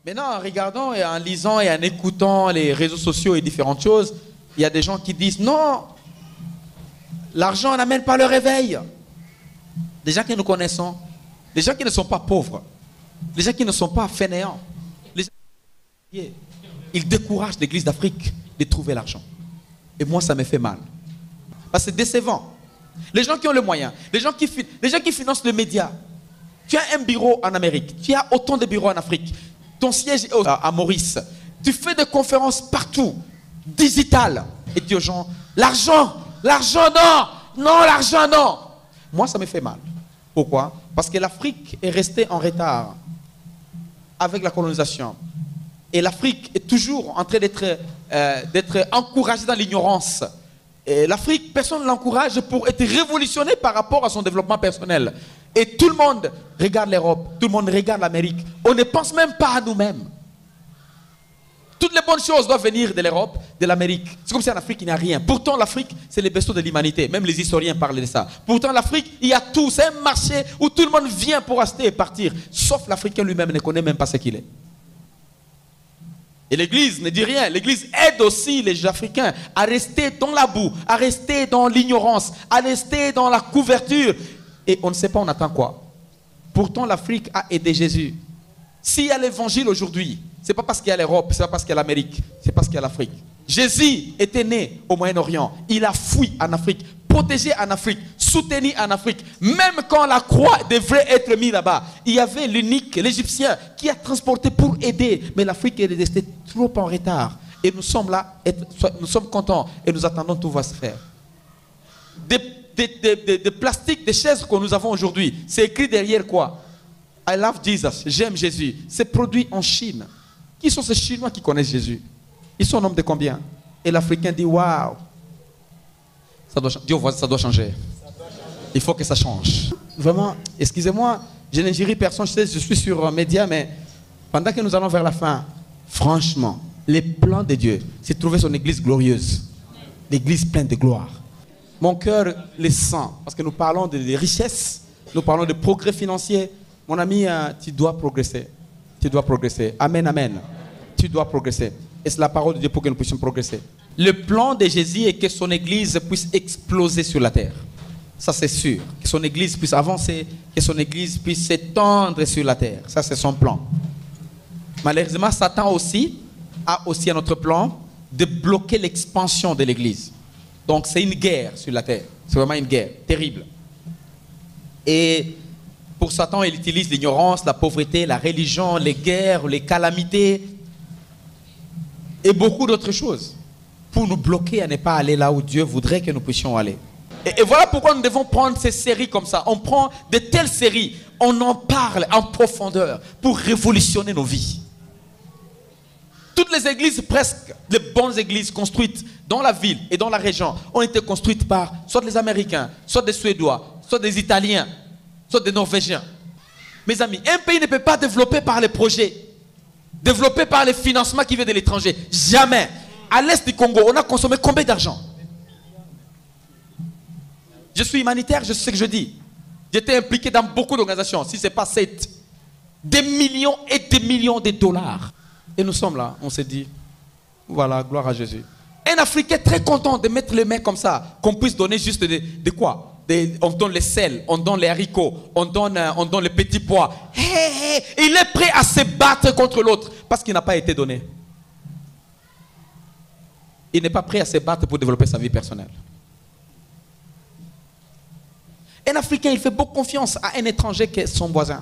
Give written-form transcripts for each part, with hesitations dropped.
Maintenant, en regardant et en lisant et en écoutant les réseaux sociaux et différentes choses, il y a des gens qui disent non, l'argent n'amène pas le réveil. Des gens que nous connaissons, des gens qui ne sont pas pauvres, des gens qui ne sont pas fainéants, les gens... ils découragent l'Église d'Afrique de trouver l'argent. Et moi, ça me fait mal. Parce que c'est décevant. Les gens qui ont les moyens, les gens qui financent les médias. Tu as un bureau en Amérique, tu as autant de bureaux en Afrique. Ton siège est à Maurice. Tu fais des conférences partout, digitales. Et tu dis aux gens, l'argent non, non, l'argent non. Moi, ça me fait mal. Pourquoi? Parce que l'Afrique est restée en retard avec la colonisation. Et l'Afrique est toujours en train d'être encouragée dans l'ignorance. Et l'Afrique, personne ne l'encourage pour être révolutionné par rapport à son développement personnel. Et tout le monde regarde l'Europe, tout le monde regarde l'Amérique. On ne pense même pas à nous-mêmes. Toutes les bonnes choses doivent venir de l'Europe, de l'Amérique. C'est comme si en Afrique, il n'y a rien. Pourtant, l'Afrique, c'est le berceau de l'humanité. Même les historiens parlent de ça. Pourtant, l'Afrique, il y a tout. C'est un marché où tout le monde vient pour acheter et partir. Sauf l'Africain lui-même ne connaît même pas ce qu'il est. Et l'Église ne dit rien. L'Église aide aussi les Africains à rester dans la boue, à rester dans l'ignorance, à rester dans la couverture. Et on ne sait pas, on attend quoi. Pourtant, l'Afrique a aidé Jésus. S'il y a l'évangile aujourd'hui, ce n'est pas parce qu'il y a l'Europe, ce n'est pas parce qu'il y a l'Amérique, c'est parce qu'il y a l'Afrique. Jésus était né au Moyen-Orient. Il a fui en Afrique, protégé en Afrique, soutenu en Afrique. Même quand la croix devrait être mise là-bas, il y avait l'unique, l'Égyptien, qui a transporté pour aider. Mais l'Afrique est restée trop en retard. Et nous sommes là, nous sommes contents et nous attendons tout va se faire. Des plastiques, des chaises que nous avons aujourd'hui, c'est écrit derrière quoi? I love Jesus, j'aime Jésus. C'est produit en Chine. Qui sont ces Chinois qui connaissent Jésus? Ils sont au nombre de combien? Et l'Africain dit waouh, ça doit changer. Il faut que ça change. Vraiment, excusez-moi, je n'injurie personne, je suis sur média, mais pendant que nous allons vers la fin, franchement, les plans de Dieu, c'est de trouver son église glorieuse. L'église pleine de gloire. Mon cœur les sent, parce que nous parlons de richesses, nous parlons de progrès financier. Mon ami, tu dois progresser. Tu dois progresser. Amen, amen. Tu dois progresser. Et c'est la parole de Dieu pour que nous puissions progresser. Le plan de Jésus est que son église puisse exploser sur la terre. Ça, c'est sûr. Que son église puisse avancer, que son église puisse s'étendre sur la terre. Ça, c'est son plan. Malheureusement, Satan a aussi un autre plan de bloquer l'expansion de l'église. Donc, c'est une guerre sur la terre. C'est vraiment une guerre terrible. Et pour Satan, il utilise l'ignorance, la pauvreté, la religion, les guerres, les calamités et beaucoup d'autres choses pour nous bloquer à ne pas aller là où Dieu voudrait que nous puissions aller. Et voilà pourquoi nous devons prendre ces séries comme ça. On prend de telles séries, on en parle en profondeur pour révolutionner nos vies. Toutes les églises, presque les bonnes églises construites dans la ville et dans la région, ont été construites par soit des Américains, soit des Suédois, soit des Italiens, soit des Norvégiens. Mes amis, un pays ne peut pas développer par les projets, développer par les financements qui viennent de l'étranger. Jamais. À l'est du Congo, on a consommé combien d'argent? Je suis humanitaire, je sais ce que je dis. J'étais impliqué dans beaucoup d'organisations. Si ce n'est pas 7, des millions et des millions de dollars. Et nous sommes là, on s'est dit, voilà, gloire à Jésus. Un Africain très content de mettre les mains comme ça, qu'on puisse donner juste de quoi? On donne les sels, on donne les haricots, on donne les petits pois. Il est prêt à se battre contre l'autre parce qu'il n'a pas été donné. Il n'est pas prêt à se battre pour développer sa vie personnelle. Un Africain, il fait beaucoup confiance à un étranger qui est son voisin.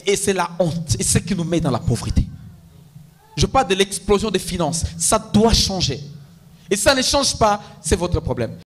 Et c'est la honte. Et c'est ce qui nous met dans la pauvreté. Je parle de l'explosion des finances. Ça doit changer. Et ça ne change pas, c'est votre problème.